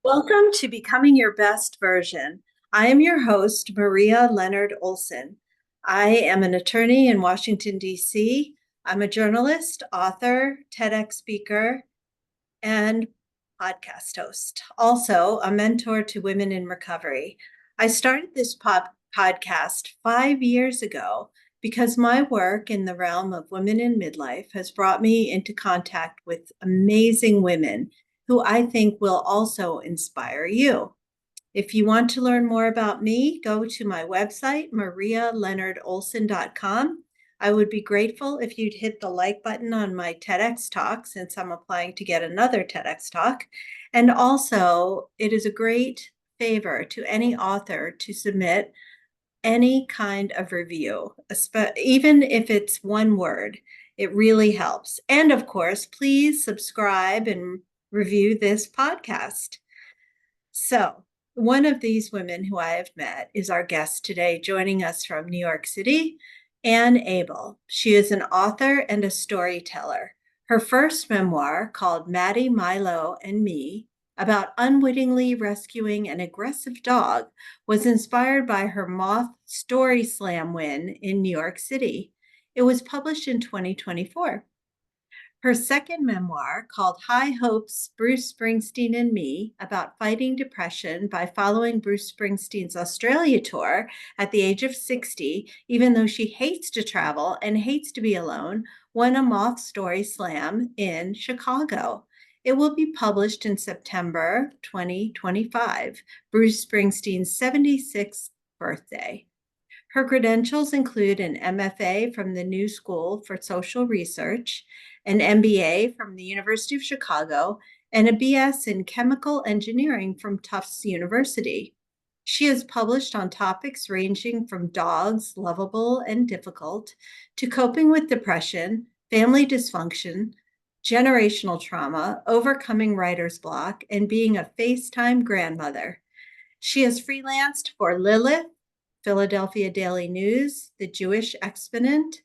Welcome to Becoming Your Best Version. I am your host, Maria Leonard Olson. I am an attorney in Washington, D.C. I'm a journalist, author, TEDx speaker, and podcast host. Also, a mentor to women in recovery. I started this podcast 5 years ago because my work in the realm of women in midlife has brought me into contact with amazing women who I think will also inspire you. If you want to learn more about me, go to my website, marialeonardolson.com. I would be grateful if you'd hit the like button on my TEDx talk since I'm applying to get another TEDx talk. And also, it is a great favor to any author to submit any kind of review, even if it's one word. It really helps. And of course, please subscribe and review this podcast. So, one of these women who I have met is our guest today, joining us from New York City, Anne Abel. She is an author and a storyteller. Her first memoir, called Mattie, Milo, and Me, about unwittingly rescuing an aggressive dog, was inspired by her Moth StorySLAM win in New York City. It was published in 2024. Her second memoir, called High Hopes, Bruce Springsteen and Me, about fighting depression by following Bruce Springsteen's Australia tour at the age of 60, even though she hates to travel and hates to be alone, won a Moth StorySLAM in Chicago. It will be published in September 2025, Bruce Springsteen's 76th birthday. Her credentials include an MFA from the New School for Social Research, an MBA from the University of Chicago, and a BS in Chemical Engineering from Tufts University. She has published on topics ranging from dogs, lovable and difficult, to coping with depression, family dysfunction, generational trauma, overcoming writer's block, and being a FaceTime grandmother. She has freelanced for Lilith, Philadelphia Daily News, the Jewish Exponent,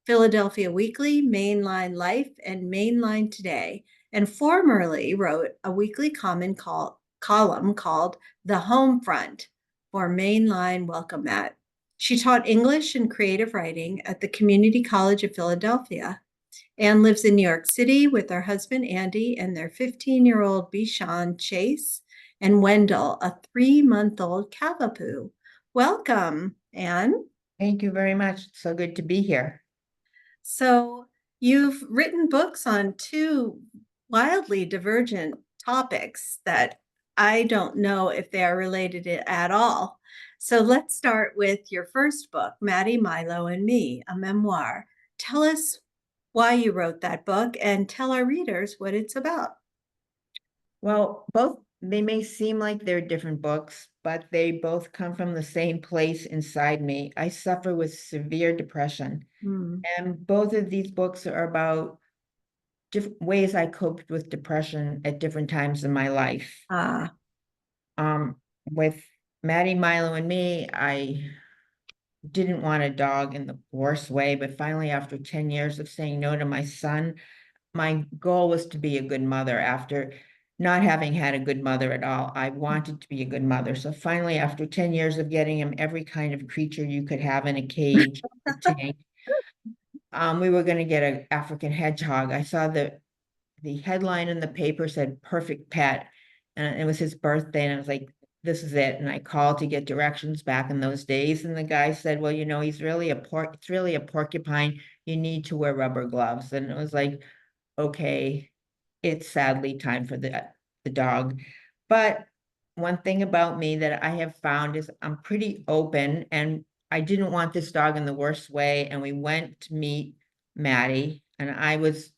Philadelphia Weekly, Main Line Life, and Main Line Today, and formerly wrote a weekly column called The Homefront for Main Line Welcomat. She taught English and creative writing at the Community College of Philadelphia. Anne lives in New York City with her husband, Andy, and their 15-year-old bischon, Chase, and Wendell, a 3-month-old cavapoo. Welcome, Anne. Thank you very much. It's so good to be here. So you've written books on two wildly divergent topics that I don't know if they are related at all. So let's start with your first book, Mattie, Milo, and Me, a memoir. Tell us why you wrote that book and tell our readers what it's about. Well, they may seem like they're different books, but they both come from the same place inside me. I suffer with severe depression, and both of these books are about different ways I coped with depression at different times in my life. With Mattie, Milo, and Me, I didn't want a dog in the worst way, but finally, after 10 years of saying no to my son, my goal was to be a good mother. After not having had a good mother at all, I wanted to be a good mother. So finally, after 10 years of getting him every kind of creature you could have in a cage, a tank, we were going to get an African hedgehog. I saw the headline in the paper said perfect pet, and it was his birthday, and I was like, this is it. And I called to get directions back in those days, and the guy said, well, he's really it's really a porcupine. You need to wear rubber gloves. And it was like, okay, it's sadly time for the dog. But one thing about me that I have found is I'm pretty open, and I didn't want this dog in the worst way. And we went to meet Mattie, and I was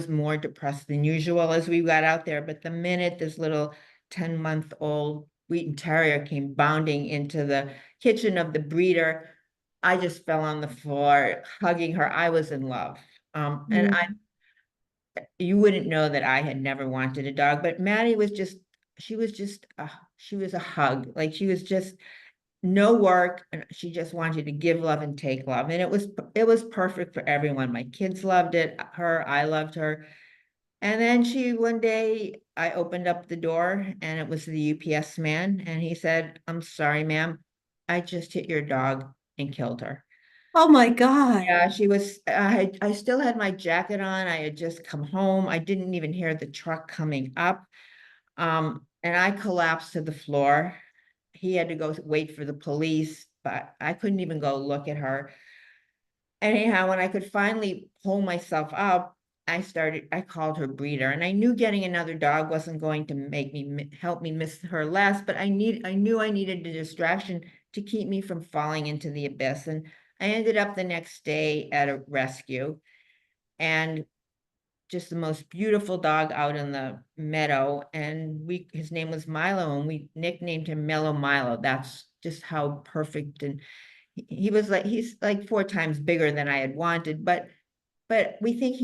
more depressed than usual as we got out there. But the minute this little 10-month-old Wheaten Terrier came bounding into the kitchen of the breeder, I just fell on the floor, hugging her. I was in love. And you wouldn't know that I had never wanted a dog, but Mattie was just, she was a hug. Like, she was just no work, and she just wanted to give love and take love. And it was perfect for everyone. My kids loved it, I loved her. And then one day I opened up the door and it was the UPS man. And he said, "I'm sorry, ma'am. I just hit your dog and killed her." Oh my God. Yeah, I still had my jacket on. I had just come home. I didn't even hear the truck coming up. And I collapsed to the floor. He had to go wait for the police, but I couldn't even go look at her. Anyhow, when I could finally pull myself up, I called her breeder, and I knew getting another dog wasn't going to help me miss her less, but I knew I needed a distraction to keep me from falling into the abyss. And I ended up the next day at a rescue, and just the most beautiful dog out in the meadow. And his name was Milo, and we nicknamed him Mellow Milo. That's just how perfect. And he's like 4 times bigger than I had wanted, but we think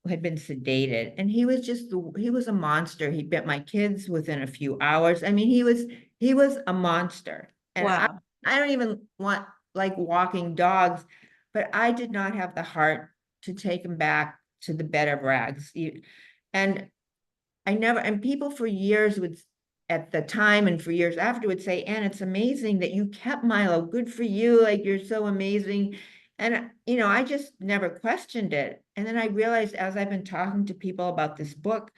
had been sedated, and he was a monster. He bit my kids within a few hours. I mean, he was a monster. And Wow. I don't even want like walking dogs, but I did not have the heart to take him back to the bed of rags. And and people for years would, at the time and for years after, would say, "Anne, it's amazing that you kept Milo. Good for you. Like, you're so amazing." And, I just never questioned it. And then I realized, as I've been talking to people about this book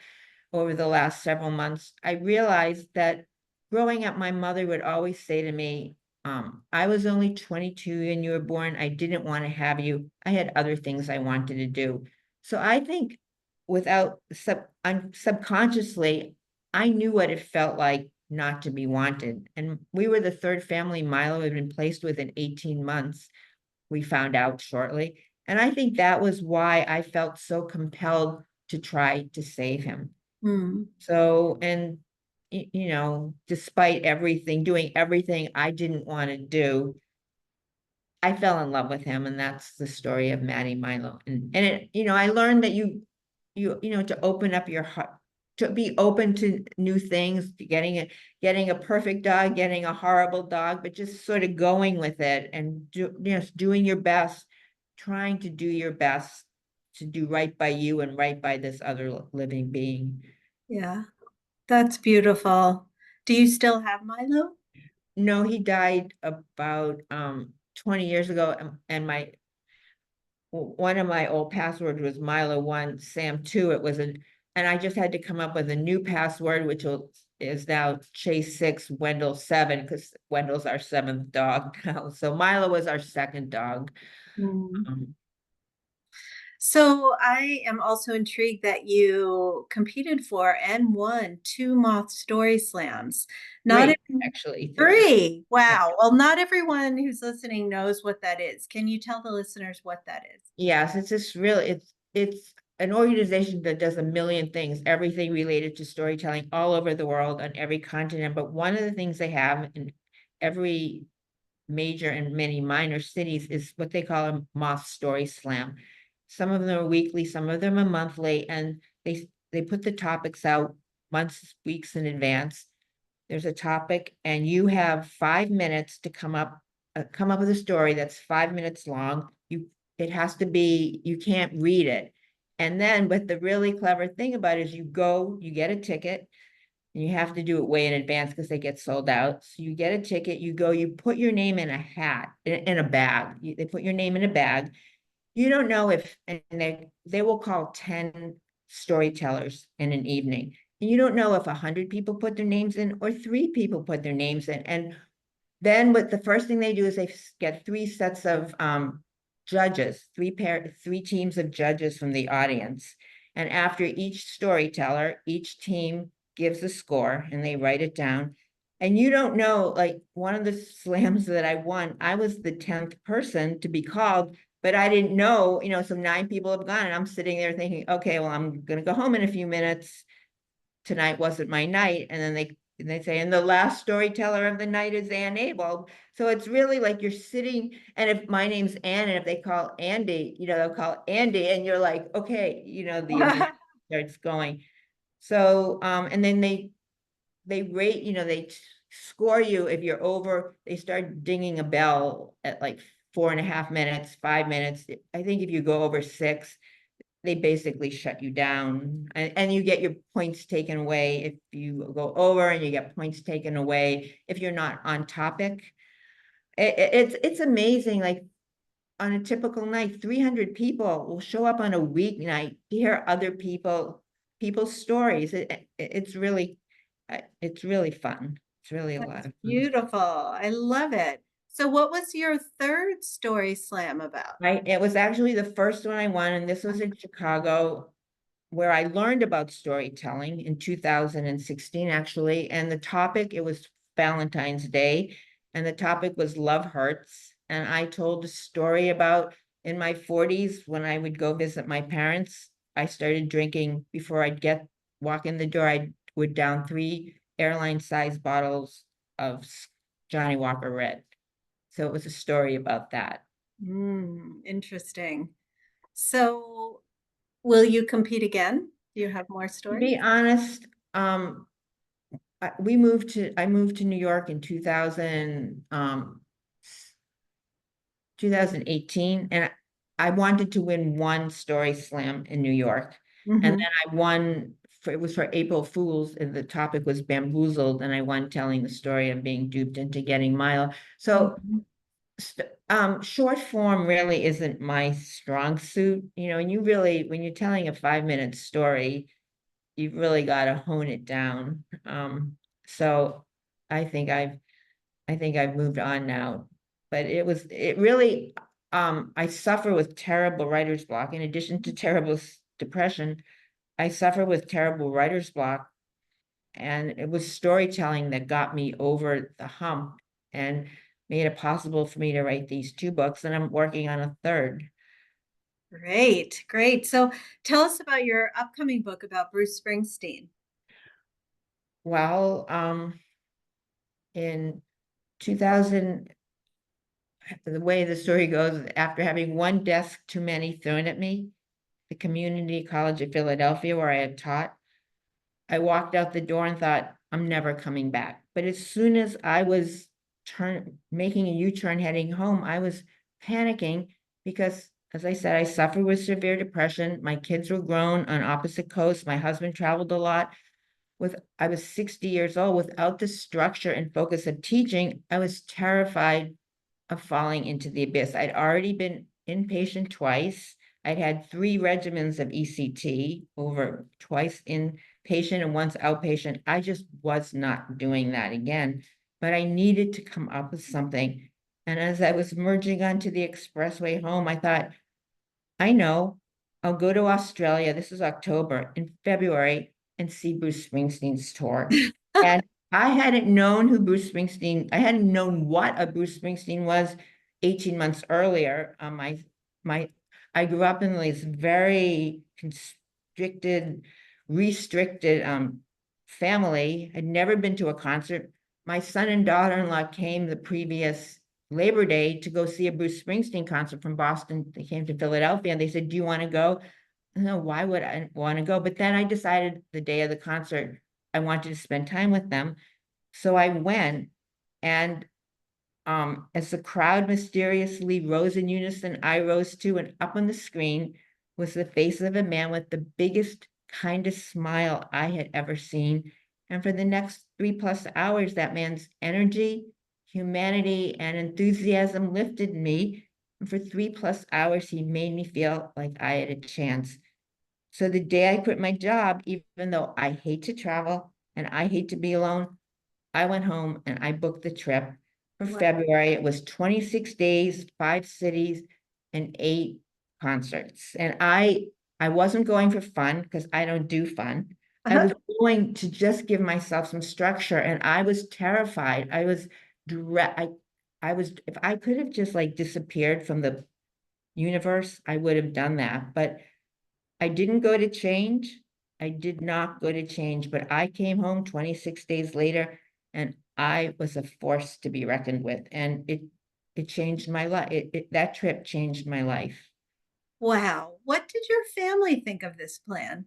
over the last several months, I realized that growing up, my mother would always say to me, "I was only 22 when you were born. I didn't want to have you. I had other things I wanted to do." So I think subconsciously, I knew what it felt like not to be wanted. And we were the third family Milo had been placed with in 18 months. We found out shortly. And I think that was why I felt so compelled to try to save him. Hmm. So, and despite everything, doing everything I didn't want to do, I fell in love with him, and that's the story of Mattie, Milo. And I learned that to open up your heart, to be open to new things, to getting a perfect dog, getting a horrible dog, but just sort of going with it and just doing your best, trying to do your best to do right by you and right by this other living being. Yeah, that's beautiful. Do you still have Milo? No, he died about 20 years ago, and one of my old passwords was Milo 1, Sam 2. And I just had to come up with a new password, which is now Chase 6, Wendell 7, because Wendell's our 7th dog now. So Milo was our second dog. Hmm. Um, So I am also intrigued that you competed for and won 2 Moth StorySLAMs. Not 3, every- actually, 3. Three. Yeah. Wow. Well, not everyone who's listening knows what that is. Can you tell the listeners what that is? Yes, it's just really, it's an organization that does a million things, everything related to storytelling all over the world on every continent. But one of the things they have in every major and many minor cities is what they call a Moth StorySLAM. Some of them are weekly, some of them are monthly, and they put the topics out months, weeks in advance. There's a topic, and you have 5 minutes to come up with a story that's 5 minutes long. It has to be, you can't read it. And then, but the really clever thing about it is you get a ticket, and you have to do it way in advance because they get sold out. So you get a ticket, you go, you put your name in a hat, in a bag. They put your name in a bag. You don't know if, and they will call 10 storytellers in an evening. And you don't know if 100 people put their names in or 3 people put their names in. And then what the first thing they do is they get 3 sets of judges, 3 teams of judges from the audience. And after each storyteller, each team gives a score and they write it down. And you don't know, like one of the slams that I won, I was the 10th person to be called, but I didn't know, so 9 people have gone, and I'm sitting there thinking, okay, well, I'm gonna go home in a few minutes. Tonight wasn't my night. And then they say, and the last storyteller of the night is Anne Abel. So it's really like you're sitting, and if my name's Anne, and if they call Andy, they'll call Andy, and you're like, okay, the adrenaline starts going. So, and then they rate, they score you if you're over. They start dinging a bell at like 4.5 minutes, 5 minutes. I think if you go over 6, they basically shut you down, and you get your points taken away if you go over, and you get points taken away if you're not on topic. It's amazing. Like on a typical night, 300 people will show up on a weeknight to hear other people's stories. It's really fun. It's really a lot That's of fun. beautiful. I love it. So what was your third story slam about? Right. It was actually the first one I won, and this was in Chicago, where I learned about storytelling in 2016, actually. And the topic, it was Valentine's Day, and the topic was Love Hurts. And I told a story about in my 40s when I would go visit my parents. I started drinking before I'd walk in the door. I would down 3 airline-sized bottles of Johnny Walker Red. So it was a story about that. Interesting. So will you compete again? Do you have more To be stories? honest, I moved to New York in 2018, and I wanted to win one story slam in New York. And Mhm. then I won it was for April Fools, and the topic was bamboozled, and I won telling the story of being duped into getting Milo. So Mhm. short form really isn't my strong suit, and you really, when you're telling a 5-minute story, you've really got to hone it down. So I think I've moved on now. But it really, I suffer with terrible writer's block. In addition to terrible depression, I suffer with terrible writer's block. And it was storytelling that got me over the hump and made it possible for me to write these 2 books. And I'm working on a third. Great, great. So tell us about your upcoming book about Bruce Springsteen. Well, in 2000, the way the story goes, after having one desk too many thrown at me, the community college of Philadelphia where I had taught, I walked out the door and thought, I'm never coming back. But as soon as I was making a U-turn heading home, I was panicking because, as I said, I suffered with severe depression. My kids were grown on opposite coasts. My husband traveled a lot. I was 60 years old. Without the structure and focus of teaching, I was terrified of falling into the abyss. I'd already been inpatient twice. I'd had 3 regimens of ECT, over twice inpatient and once outpatient. I just was not doing that again, but I needed to come up with something. And as I was merging onto the expressway home, I thought, I know, I'll go to Australia. This is October, in February, and see Bruce Springsteen's tour. And I hadn't known I hadn't known what a Bruce Springsteen was 18 months earlier. My I grew up in this very restricted family. I'd never been to a concert. My son and daughter-in-law came the previous Labor Day to go see a Bruce Springsteen concert from Boston. They came to Philadelphia and they said, do you want to go? No, why would I want to go? But then I decided the day of the concert, I wanted to spend time with them. So I went, and as the crowd mysteriously rose in unison, I rose too, and up on the screen was the face of a man with the biggest, kindest smile I had ever seen. And for the next 3+ hours, that man's energy, humanity, and enthusiasm lifted me. And for 3+ hours, he made me feel like I had a chance. So the day I quit my job, even though I hate to travel and I hate to be alone, I went home and I booked the trip for Wow. February. It was 26 days, 5 cities, and 8 concerts. And I wasn't going for fun because I don't do fun. I Uh-huh. was going to just give myself some structure, and I was terrified. I was I was, if I could have just like disappeared from the universe, I would have done that. But I didn't go to change. I did not go to change, but I came home 26 days later, and I was a force to be reckoned with. And it changed my life. That trip changed my life. Wow. What did your family think of this plan?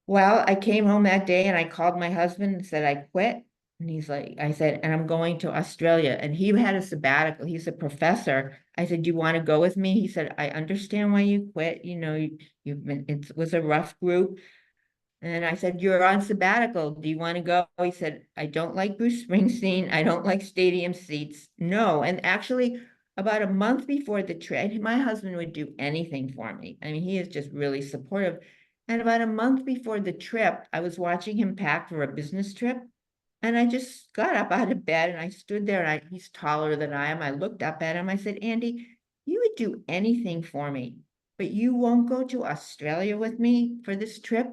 Well, I came home that day and I called my husband and said I quit. And he's like, I said, and I'm going to Australia. And he had a sabbatical. He's a professor. I said, do you want to go with me? He said, I understand why you quit. You've been, it was a rough group. And I said, you're on sabbatical. Do you want to go? He said, I don't like Bruce Springsteen. I don't like stadium seats. No. And actually, about a month before the trip, my husband would do anything for me. I mean, he is just really supportive. And about a month before the trip, I was watching him pack for a business trip. And I just got up out of bed and I stood there, and he's taller than I am. I looked up at him. I said, Andy, you would do anything for me, but you won't go to Australia with me for this trip.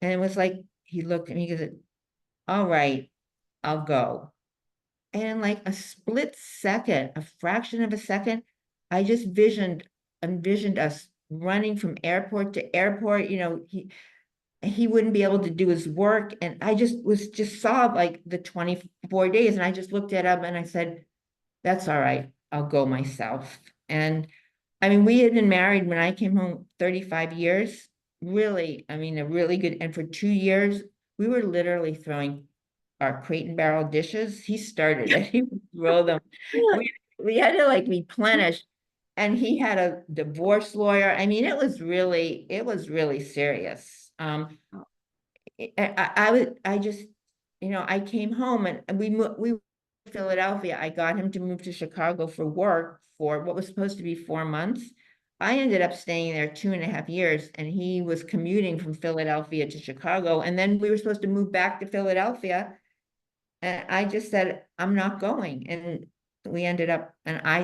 And it was like, he looked at me, he said, all right, I'll go. And in like a split second, a fraction of a second, I just envisioned us running from airport to airport. He wouldn't be able to do his work. And I just saw like the 24 days. And I just looked at him and I said, that's all right. I'll go myself. And I mean, we had been married when I came home 35 years. Really, I mean, a really good, and for 2 years, we were literally throwing our crate and barrel dishes. He started it. He would throw them. We had to like replenish. And he had a divorce lawyer. I mean, it was really serious. I just, I came home and we Philadelphia. I got him to move to Chicago for work for what was supposed to be 4 months. I ended up staying there 2.5 years, and he was commuting from Philadelphia to Chicago. And then we were supposed to move back to Philadelphia. And I just said, I'm not going. And we ended up,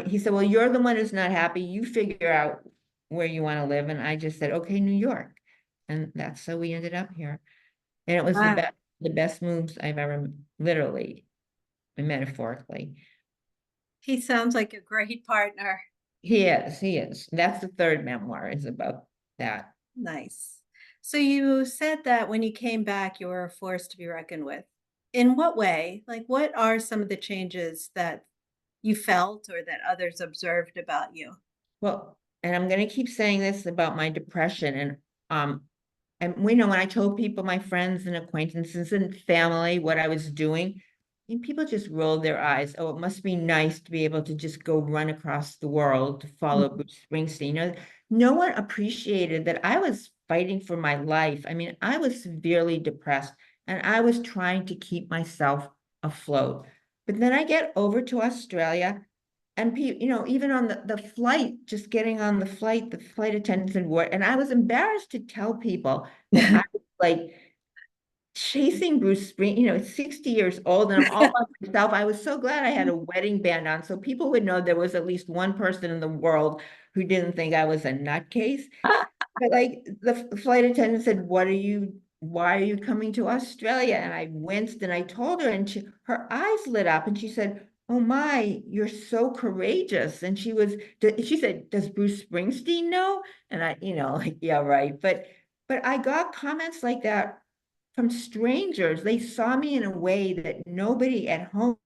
he said, well, you're the one who's not happy. You figure out where you want to live. And I just said, okay, New York. And that's how we ended up here. And it was Wow. the best moves I've ever, literally and metaphorically. He sounds like a great partner. He is. That's the third memoir, is about that. Nice. So you said that when you came back, you were a force to be reckoned with. In what way? Like, what are some of the changes that you felt or that others observed about you? Well, and I'm going to keep saying this about my depression. And we know when I told people, my friends and acquaintances and family, what I was doing, and people just rolled their eyes. Oh, it must be nice to be able to just go run across the world to follow Mhm. Bruce Springsteen. No one appreciated that I was fighting for my life. I mean, I was severely depressed and I was trying to keep myself afloat. But then I get over to Australia, and even on the flight, just getting on the flight attendants and what, and I was embarrassed to tell people that I was like chasing Bruce Springsteen, 60 years old, and I'm all by myself. I was so glad I had a wedding band on, so people would know there was at least one person in the world who didn't think I was a nutcase. But like the flight attendant said, why are you coming to Australia? And I winced and I told her, and her eyes lit up and she said, oh my, you're so courageous. And she said, does Bruce Springsteen know? And I, like, yeah, right. But I got comments like that from strangers. They saw me in a way that nobody at home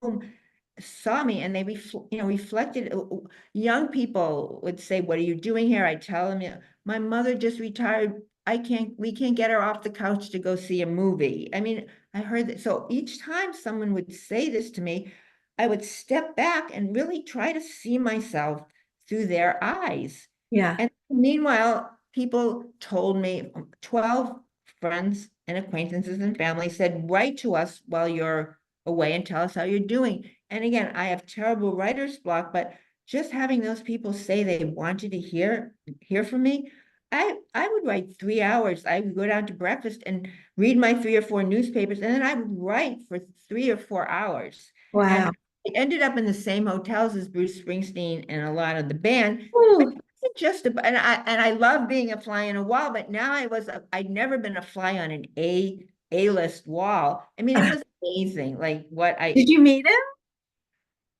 saw me, and they reflected. Young people would say, what are you doing here? I tell them, my mother just retired. We can't get her off the couch to go see a movie. I mean, I heard that. So each time someone would say this to me, I would step back and really try to see myself through their eyes. Yeah. And meanwhile, people told me, 12 friends and acquaintances and family said, write to us while you're away and tell us how you're doing. And again, I have terrible writer's block, but just having those people say they wanted to hear from me, I would write 3 hours. I would go down to breakfast and read my 3 or 4 newspapers, and then I would write for 3 or 4 hours. And Wow. I ended up in the same hotels as Bruce Springsteen and a lot of the band. But Ooh. it wasn't just and I love being a fly on a wall, but now I'd never been a fly on an A-list wall. I mean, it was amazing. Like Did you meet him?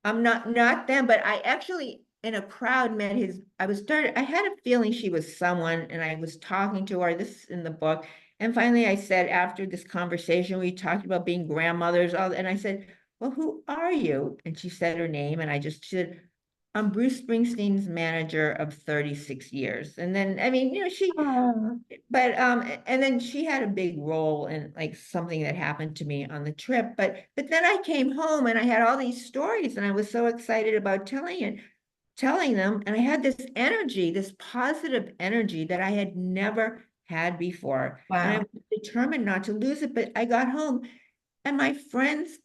I'm not them, but I actually in a crowd met I had a feeling she was someone, and I was talking to her, this is in the book. And finally I said, after this conversation, we talked about being grandmothers, and I said, well, who are you? And she said her name, and she said, I'm Bruce Springsteen's manager of 36 years. And then, I mean, Oh, but and then she had a big role in like something that happened to me on the trip. But then I came home and I had all these stories and I was so excited about telling them. And I had this energy, this positive energy that I had never had before. And I wow. was determined not to lose it. But I got home and my friends,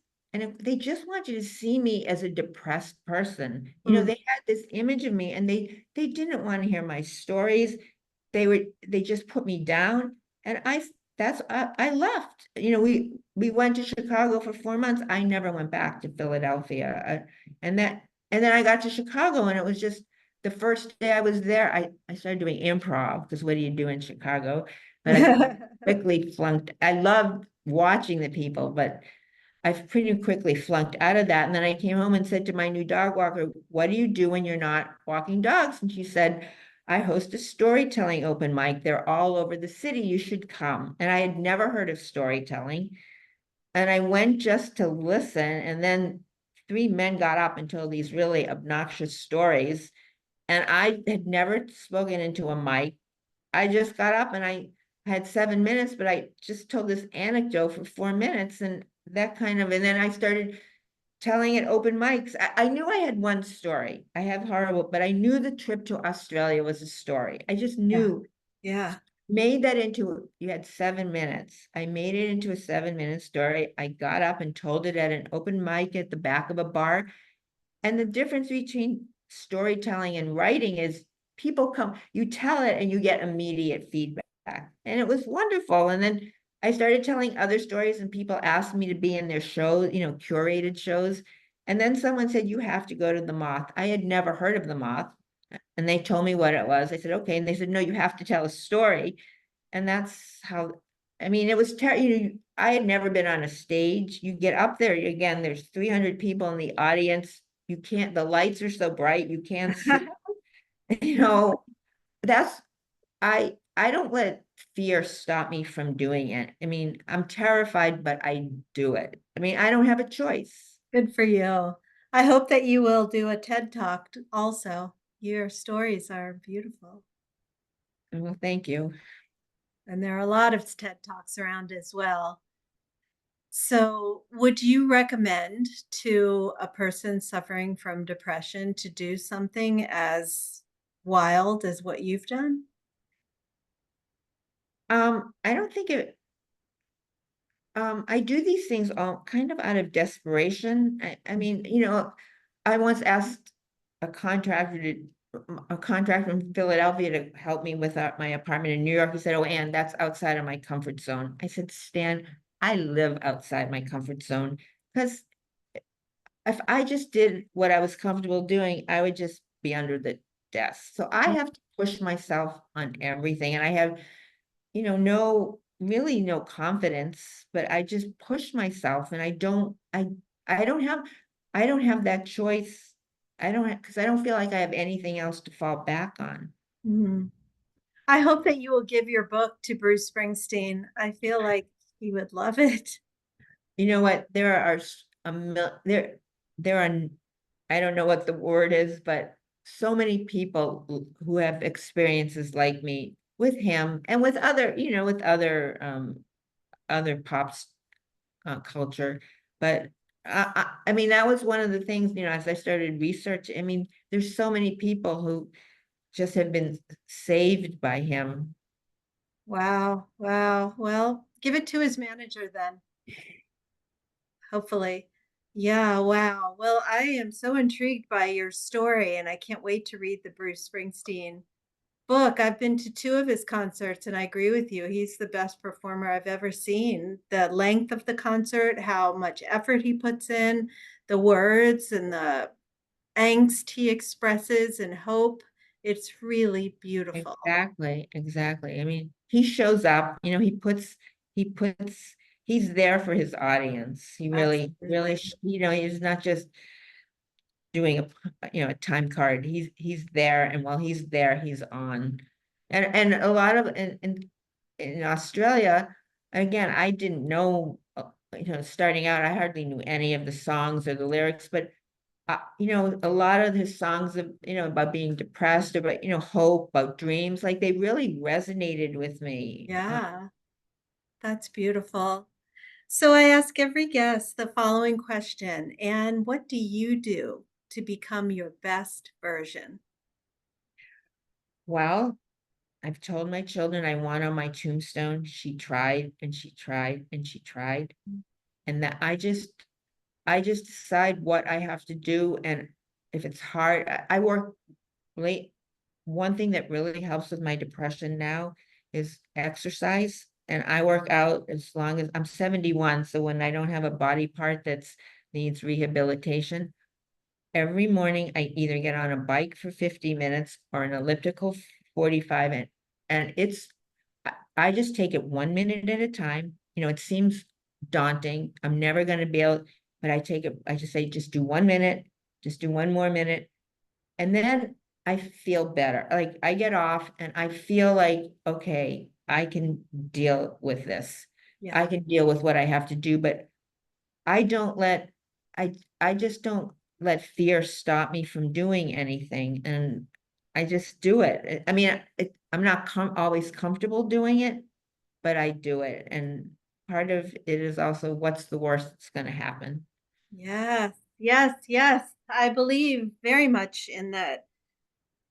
they just wanted to see me as a depressed person. Mm. They had this image of me and they didn't want to hear my stories. They just put me down. And I left. We went to Chicago for 4 months. I never went back to Philadelphia. And that and then I got to Chicago and it was just the first day I was there, I started doing improv because what do you do in Chicago? But I quickly flunked. I loved watching the people, but I pretty quickly flunked out of that. And then I came home and said to my new dog walker, what do you do when you're not walking dogs? And she said, I host a storytelling open mic. They're all over the city. You should come. And I had never heard of storytelling. And I went just to listen. And then three men got up and told these really obnoxious stories. And I had never spoken into a mic. I just got up and I had 7 minutes, but I just told this anecdote for 4 minutes and and then I started telling it open mics. I knew I had one story. I have horrible, but I knew the trip to Australia was a story. I just Yeah. knew, Yeah. made that into, you had 7 minutes. I made it into a 7 minute story. I got up and told it at an open mic at the back of a bar. And the difference between storytelling and writing is people come, you tell it and you get immediate feedback. And it was wonderful. And then I started telling other stories and people asked me to be in their shows, curated shows. And then someone said, you have to go to the Moth. I had never heard of the Moth. And they told me what it was. I said, okay. And they said, no, you have to tell a story. And that's how, I mean, it was I had never been on a stage. You get up there again, there's 300 people in the audience. The lights are so bright, you can't see, you know, that's, I don't let fear stop me from doing it. I mean, I'm terrified, but I do it. I mean, I don't have a choice. Good for you. I hope that you will do a TED Talk also. Your stories are beautiful. Well, thank you. And there are a lot of TED Talks around as well. So, would you recommend to a person suffering from depression to do something as wild as what you've done? I don't think I do these things all kind of out of desperation. I mean, I once asked a contractor a contractor in Philadelphia to help me with my apartment in New York. He said, "Oh, Anne, that's outside of my comfort zone." I said, "Stan, I live outside my comfort zone because if I just did what I was comfortable doing, I would just be under the desk. So I have to push myself on everything, and I have really no confidence, but I just push myself and I don't have, I don't have that choice. I don't because I don't feel like I have anything else to fall back on. Mhm. I hope that you will give your book to Bruce Springsteen. I feel like he would love it. You know what? There are, I don't know what the word is, but so many people who have experiences like me with him and with other pops culture. But I mean, that was one of the things, as I started research, I mean, there's so many people who just have been saved by him. Wow. Wow. Well, give it to his manager then, hopefully. Yeah. Wow. Well, I am so intrigued by your story and I can't wait to read the Bruce Springsteen book. I've been to two of his concerts and I agree with you. He's the best performer I've ever seen. The length of the concert, how much effort he puts in, the words and the angst he expresses and hope. It's really beautiful. Exactly, exactly. I mean, he shows up, he's there for his audience. He really, Absolutely. he's not just doing a time card. He's there, and while he's there, he's on. And a lot of in Australia, again, I didn't know, starting out, I hardly knew any of the songs or the lyrics, but a lot of his songs of, about being depressed, about, hope, about dreams, like they really resonated with me. Yeah, that's beautiful. So I ask every guest the following question, and what do you do to become your best version? Well, I've told my children I want on my tombstone, she tried and she tried and she tried. And that I just decide what I have to do. And if it's hard, I work late. One thing that really helps with my depression now is exercise. And I work out as long as I'm 71. So when I don't have a body part that's needs rehabilitation, every morning I either get on a bike for 50 minutes or an elliptical 45, and I just take it 1 minute at a time. It seems daunting. I'm never going to be able, but I just say, just do 1 minute, just do one more minute. And then I feel better. Like I get off and I feel like, okay, I can deal with this. I Yeah. can deal with what I have to do, but I don't let, I, I just don't let fear stop me from doing anything. And I just do it. I mean, I'm not always comfortable doing it, but I do it. And part of it is also what's the worst that's going to happen. Yes, yes, yes. I believe very much in that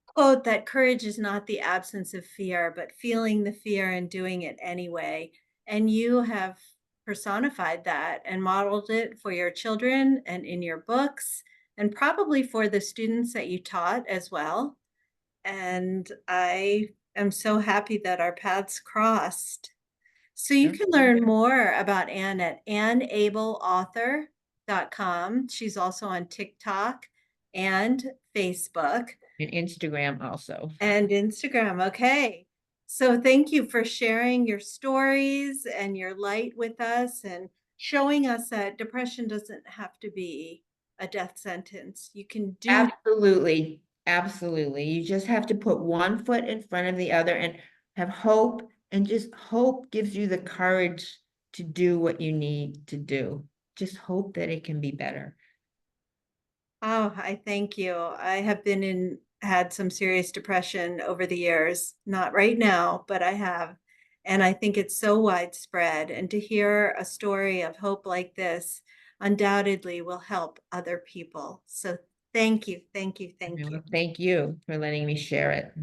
quote that courage is not the absence of fear, but feeling the fear and doing it anyway. And you have personified that and modeled it for your children and in your books, and probably for the students that you taught as well. And I am so happy that our paths crossed. So you Sure. can learn more about Anne at anneabelauthor.com. She's also on TikTok and Facebook And Instagram also. and Instagram. Okay. So thank you for sharing your stories and your light with us and showing us that depression doesn't have to be a death sentence. You can do. Absolutely. Absolutely. You just have to put one foot in front of the other and have hope. And just hope gives you the courage to do what you need to do. Just hope that it can be better. Oh, I thank you. I have had some serious depression over the years. Not right now, but I have. And I think it's so widespread. And to hear a story of hope like this undoubtedly will help other people. So thank you, thank you, thank you. Well, thank you for letting me share it.